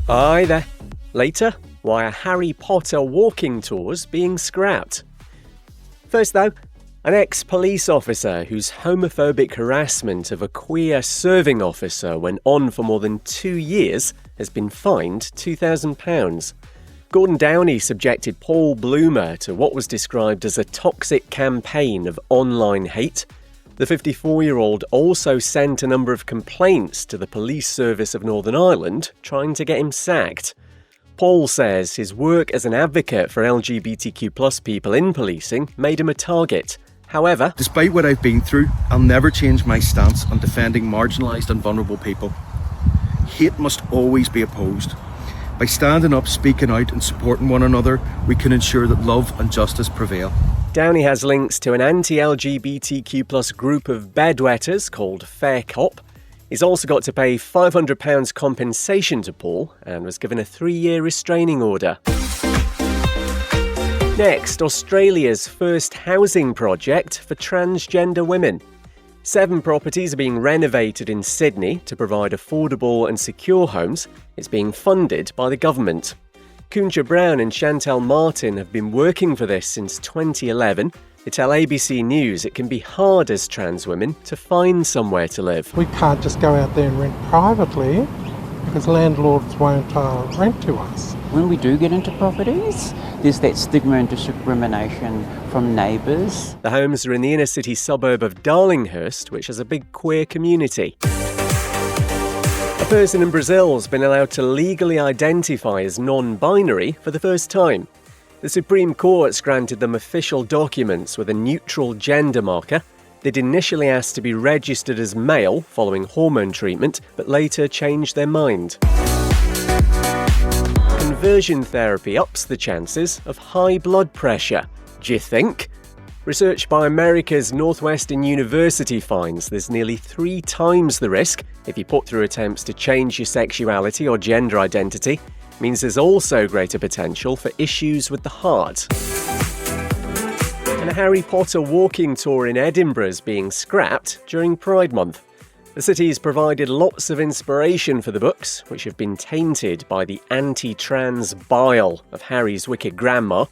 Hi there. Later, why are Harry Potter walking tours being scrapped? First though, an ex-police officer whose homophobic harassment of a queer serving officer went on for more than 2 years has been fined £2,000. Gordon Downey subjected Paul Bloomer to what was described as a toxic campaign of online hate. The 54-year-old also sent a number of complaints to the Police Service of Northern Ireland, trying to get him sacked. Paul says his work as an advocate for LGBTQ+ people in policing made him a target. However, despite what I've been through, I'll never change my stance on defending marginalised and vulnerable people. Hate must always be opposed. By standing up, speaking out and supporting one another, we can ensure that love and justice prevail. Downey has links to an anti-LGBTQ+ group of bedwetters called Fair Cop. He's also got to pay £500 compensation to Paul and was given a 3-year restraining order. Next, Australia's first housing project for transgender women. 7 properties are being renovated in Sydney to provide affordable and secure homes. It's being funded by the government. Kunja Brown and Chantel Martin have been working for this since 2011. They tell ABC News it can be hard as trans women to find somewhere to live. We can't just go out there and rent privately because landlords won't rent to us. When we do get into properties, there's that stigma and discrimination from neighbours. The homes are in the inner city suburb of Darlinghurst, which has a big queer community. A person in Brazil has been allowed to legally identify as non-binary for the first time. The Supreme Court's granted them official documents with a neutral gender marker. They'd initially asked to be registered as male following hormone treatment, but later changed their mind. Conversion therapy ups the chances of high blood pressure. Do you think? Research by America's Northwestern University finds there's nearly 3 times the risk if you put through attempts to change your sexuality or gender identity. Means there's also greater potential for issues with the heart. And a Harry Potter walking tour in Edinburgh is being scrapped during Pride Month. The city's provided lots of inspiration for the books, which have been tainted by the anti-trans bile of Harry's wicked grandma.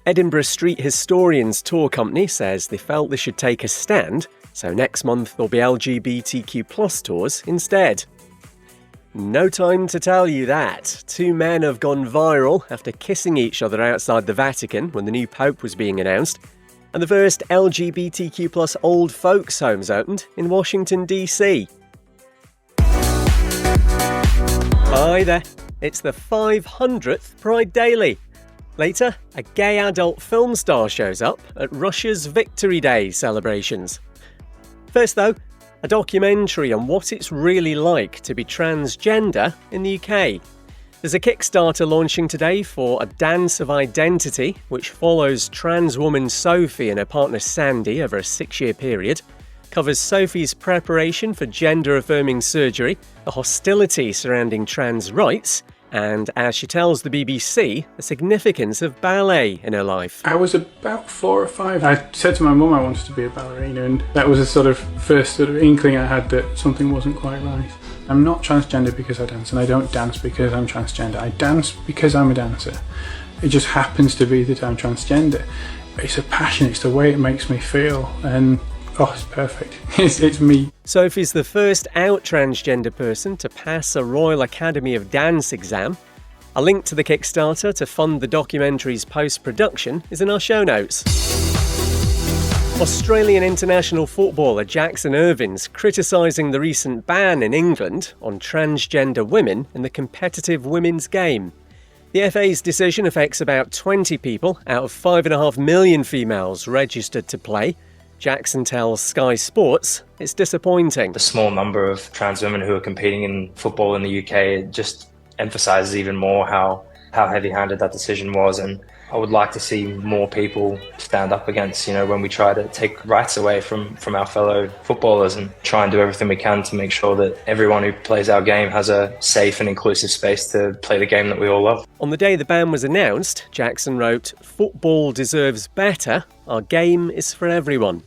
Edinburgh Street Historians Tour Company says they felt they should take a stand, so next month there'll be LGBTQ+ tours instead. No time to tell you that. 2 men have gone viral after kissing each other outside the Vatican when the new Pope was being announced. And the first LGBTQ+ old folks homes opened in Washington, D.C. Hi there, it's the 500th Pride Daily. Later, a gay adult film star shows up at Russia's Victory Day celebrations. First though, a documentary on what it's really like to be transgender in the UK. There's a Kickstarter launching today for A Dance of Identity, which follows trans woman Sophie and her partner Sandy over a 6-year period. Covers Sophie's preparation for gender-affirming surgery, the hostility surrounding trans rights, and, as she tells the BBC, the significance of ballet in her life. I was about 4 or 5. I said to my mum I wanted to be a ballerina, and that was a sort of first sort of inkling I had that something wasn't quite right. I'm not transgender because I dance, and I don't dance because I'm transgender. I dance because I'm a dancer. It just happens to be that I'm transgender. It's a passion, it's the way it makes me feel, and it's perfect. It's me. Sophie's the first out transgender person to pass a Royal Academy of Dance exam. A link to the Kickstarter to fund the documentary's post-production is in our show notes. Australian international footballer Jackson Irvine's criticising the recent ban in England on transgender women in the competitive women's game. The FA's decision affects about 20 people out of 5.5 million females registered to play. Jackson tells Sky Sports it's disappointing. The small number of trans women who are competing in football in the UK just emphasises even more how heavy-handed that decision was, and I would like to see more people stand up against, when we try to take rights away from our fellow footballers, and try and do everything we can to make sure that everyone who plays our game has a safe and inclusive space to play the game that we all love. On the day the ban was announced, Jackson wrote, "Football deserves better. Our game is for everyone."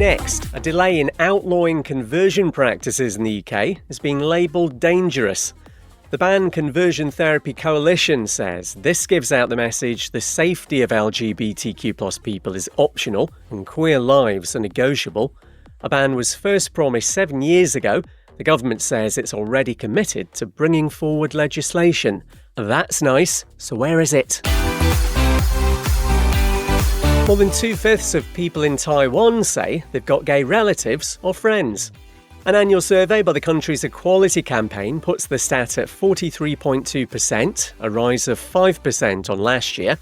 Next, a delay in outlawing conversion practices in the UK is being labelled dangerous. The Ban Conversion Therapy Coalition says this gives out the message the safety of LGBTQ+ people is optional and queer lives are negotiable. A ban was first promised 7 years ago. The government says it's already committed to bringing forward legislation. That's nice, so where is it? More than 2/5 of people in Taiwan say they've got gay relatives or friends. An annual survey by the country's Equality Campaign puts the stat at 43.2%, a rise of 5% on last year.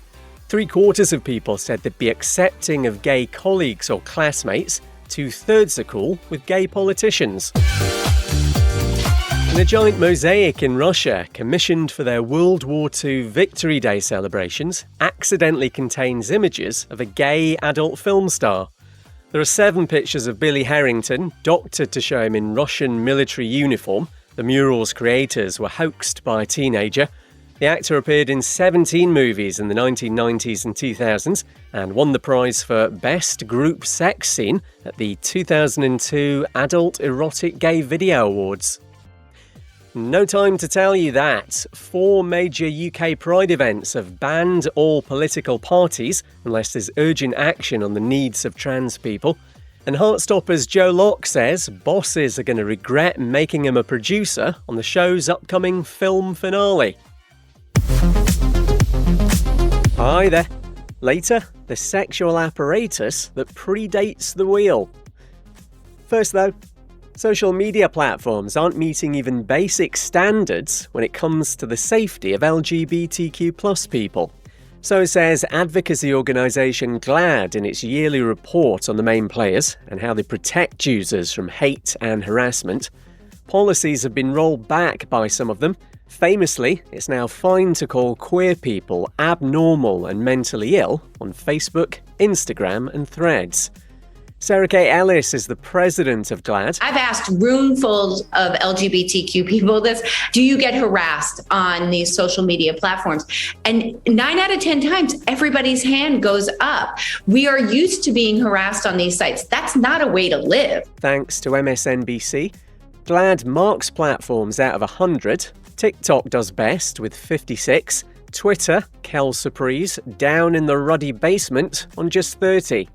3/4 of people said they'd be accepting of gay colleagues or classmates. 2/3 are cool with gay politicians. And a giant mosaic in Russia, commissioned for their World War II Victory Day celebrations, accidentally contains images of a gay adult film star. There are 7 pictures of Billy Harrington, doctored to show him in Russian military uniform. The mural's creators were hoaxed by a teenager. The actor appeared in 17 movies in the 1990s and 2000s and won the prize for Best Group Sex Scene at the 2002 Adult Erotic Gay Video Awards. No time to tell you that 4 major UK Pride events have banned all political parties unless there's urgent action on the needs of trans people. And Heartstopper's Joe Locke says bosses are going to regret making him a producer on the show's upcoming film finale. Hi there. Later, the sexual apparatus that predates the wheel. First though, social media platforms aren't meeting even basic standards when it comes to the safety of LGBTQ+ people. So says advocacy organisation GLAAD in its yearly report on the main players and how they protect users from hate and harassment. Policies have been rolled back by some of them. Famously, it's now fine to call queer people abnormal and mentally ill on Facebook, Instagram and Threads. Sarah Kate Ellis is the president of GLAAD. I've asked roomfuls of LGBTQ people this, do you get harassed on these social media platforms? And 9 out of 10 times, everybody's hand goes up. We are used to being harassed on these sites. That's not a way to live. Thanks to MSNBC, GLAAD marks platforms out of 100. TikTok does best with 56. Twitter, Kel Surprise, down in the ruddy basement on just 30.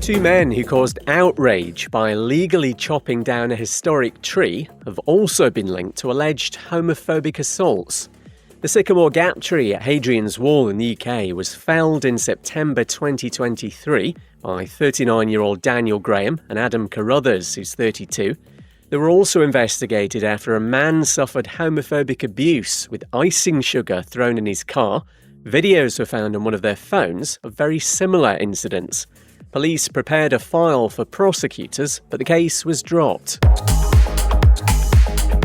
2 men who caused outrage by illegally chopping down a historic tree have also been linked to alleged homophobic assaults. The Sycamore Gap tree at Hadrian's Wall in the UK was felled in September 2023 by 39-year-old Daniel Graham and Adam Carruthers, who's 32. They were also investigated after a man suffered homophobic abuse with icing sugar thrown in his car. Videos were found on one of their phones of very similar incidents. Police prepared a file for prosecutors, but the case was dropped.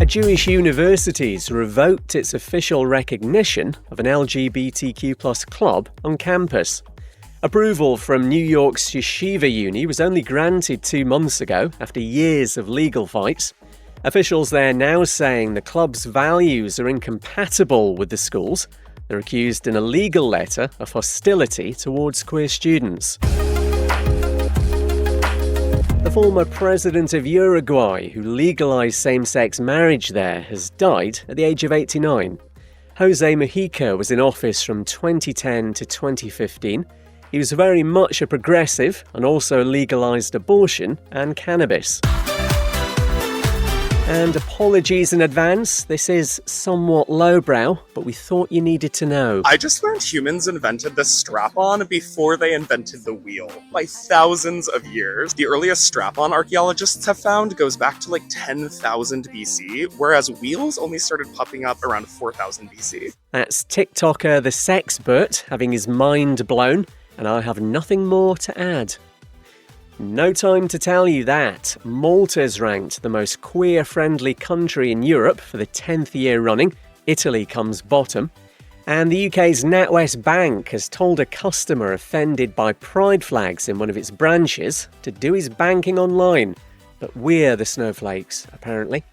A Jewish university's revoked its official recognition of an LGBTQ+ club on campus. Approval from New York's Yeshiva Uni was only granted 2 months ago after years of legal fights. Officials there now saying the club's values are incompatible with the school's. They're accused in a legal letter of hostility towards queer students. The former president of Uruguay, who legalized same-sex marriage there, has died at the age of 89. Jose Mujica was in office from 2010 to 2015. He was very much a progressive and also legalized abortion and cannabis. And apologies in advance, this is somewhat lowbrow, but we thought you needed to know. I just learned humans invented the strap-on before they invented the wheel, by thousands of years. The earliest strap-on archaeologists have found goes back to like 10,000 BC, whereas wheels only started popping up around 4,000 BC. That's TikToker the Sexpert having his mind blown, and I have nothing more to add. No time to tell you that. Malta's ranked the most queer-friendly country in Europe for the 10th year running. Italy comes bottom. And the UK's NatWest Bank has told a customer offended by pride flags in one of its branches to do his banking online. But we're the snowflakes, apparently.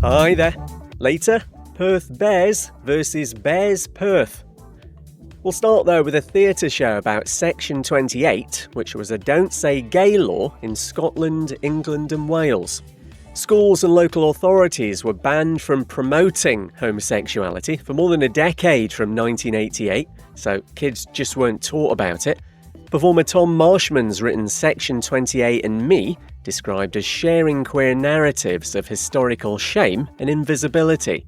Hi there. Later, Perth Bears versus Bears Perth. We'll start though with a theatre show about Section 28, which was a don't say gay law in Scotland, England and Wales. Schools and local authorities were banned from promoting homosexuality for more than a decade from 1988, so kids just weren't taught about it. Performer Tom Marshman's written Section 28 and Me, described as sharing queer narratives of historical shame and invisibility.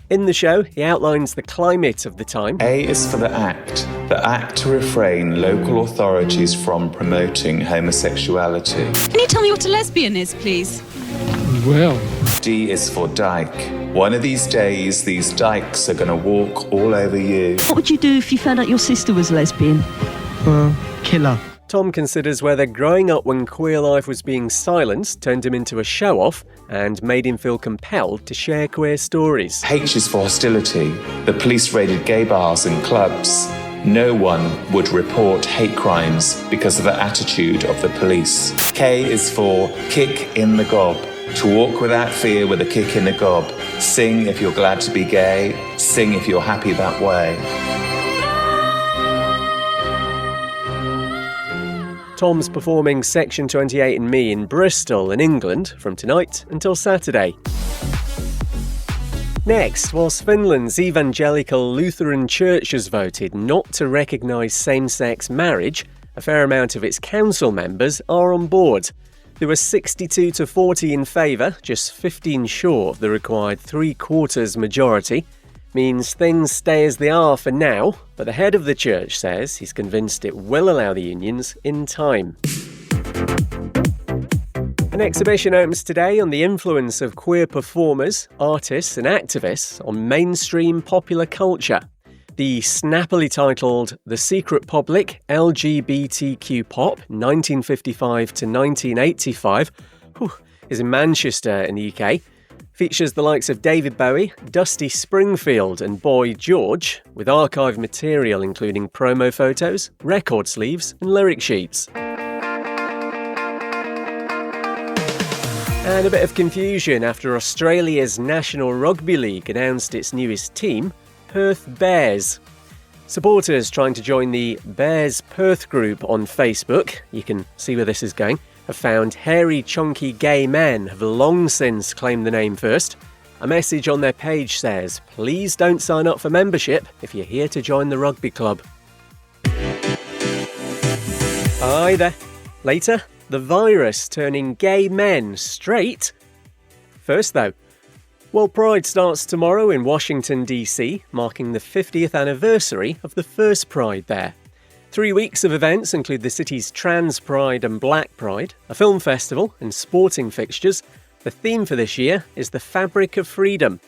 In the show, he outlines the climate of the time. A is for the act to refrain local authorities from promoting homosexuality. Can you tell me what a lesbian is, please? Well, D is for dyke. One of these days, these dykes are going to walk all over you. What would you do if you found out your sister was a lesbian? killer. Tom considers whether growing up when queer life was being silenced turned him into a show-off and made him feel compelled to share queer stories. H is for hostility. The police raided gay bars and clubs. No one would report hate crimes because of the attitude of the police. K is for kick in the gob. To walk without fear with a kick in the gob. Sing if you're glad to be gay. Sing if you're happy that way. Tom's performing Section 28 and Me in Bristol in England from tonight until Saturday. Next, whilst Finland's Evangelical Lutheran Church has voted not to recognise same-sex marriage, a fair amount of its council members are on board. There were 62 to 40 in favour, just 15 short of the required three-quarters majority. Means things stay as they are for now, but the head of the church says he's convinced it will allow the unions in time. An exhibition opens today on the influence of queer performers, artists and activists on mainstream popular culture. The snappily titled The Secret Public LGBTQ Pop 1955 to 1985 is in Manchester in the UK. Features the likes of David Bowie, Dusty Springfield and Boy George, with archive material including promo photos, record sleeves and lyric sheets. And a bit of confusion after Australia's National Rugby League announced its newest team, Perth Bears. Supporters trying to join the Bears Perth group on Facebook, you can see where this is going, have found hairy, chunky gay men have long since claimed the name first. A message on their page says, please don't sign up for membership if you're here to join the rugby club. Hi there. Later, the virus turning gay men straight. First though, World Pride starts tomorrow in Washington DC, marking the 50th anniversary of the first Pride there. 3 weeks of events include the city's Trans Pride and Black Pride, a film festival and sporting fixtures. The theme for this year is the fabric of freedom.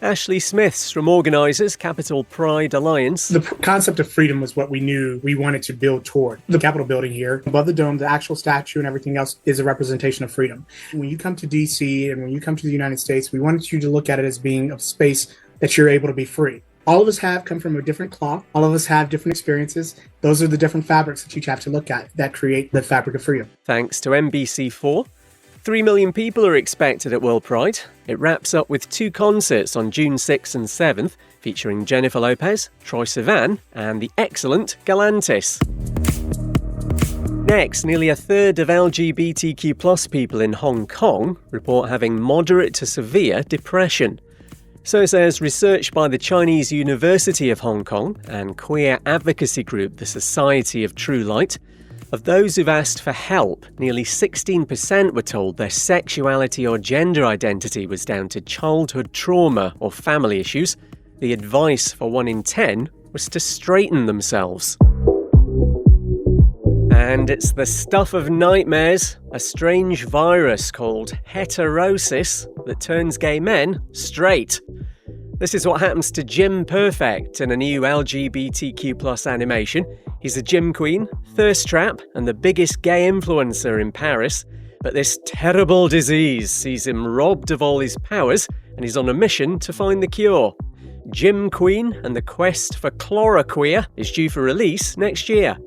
Ashley Smiths from organisers Capital Pride Alliance. The concept of freedom was what we knew we wanted to build toward. The Capitol building here, above the dome, the actual statue and everything else is a representation of freedom. When you come to DC and when you come to the United States, we wanted you to look at it as being a space that you're able to be free. All of us have come from a different cloth. All of us have different experiences. Those are the different fabrics that you have to look at that create the fabric of freedom. Thanks to NBC4. 3 million people are expected at World Pride. It wraps up with 2 concerts on June 6th and 7th, featuring Jennifer Lopez, Troye Sivan, and the excellent Galantis. Next, nearly a third of LGBTQ+ people in Hong Kong report having moderate to severe depression. So says research by the Chinese University of Hong Kong and queer advocacy group the Society of True Light. Of those who've asked for help, nearly 16% were told their sexuality or gender identity was down to childhood trauma or family issues. The advice for 1 in 10 was to straighten themselves. And it's the stuff of nightmares, a strange virus called heterosis that turns gay men straight. This is what happens to Jim Perfect in a new LGBTQ+ animation. He's a gym queen, thirst trap, and the biggest gay influencer in Paris. But this terrible disease sees him robbed of all his powers, and he's on a mission to find the cure. Gym Queen and the Quest for Chloroqueer is due for release next year.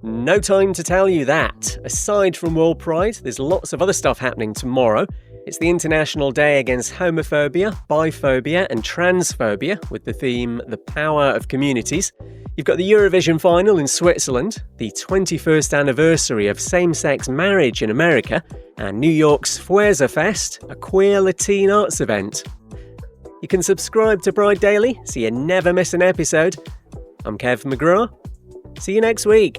No time to tell you that. Aside from World Pride, there's lots of other stuff happening tomorrow. It's the International Day Against Homophobia, Biphobia and Transphobia, with the theme The Power of Communities. You've got the Eurovision final in Switzerland, the 21st anniversary of same-sex marriage in America, and New York's Fuerza Fest, a queer Latin arts event. You can subscribe to Bride Daily so you never miss an episode. I'm Kev McGraw. See you next week.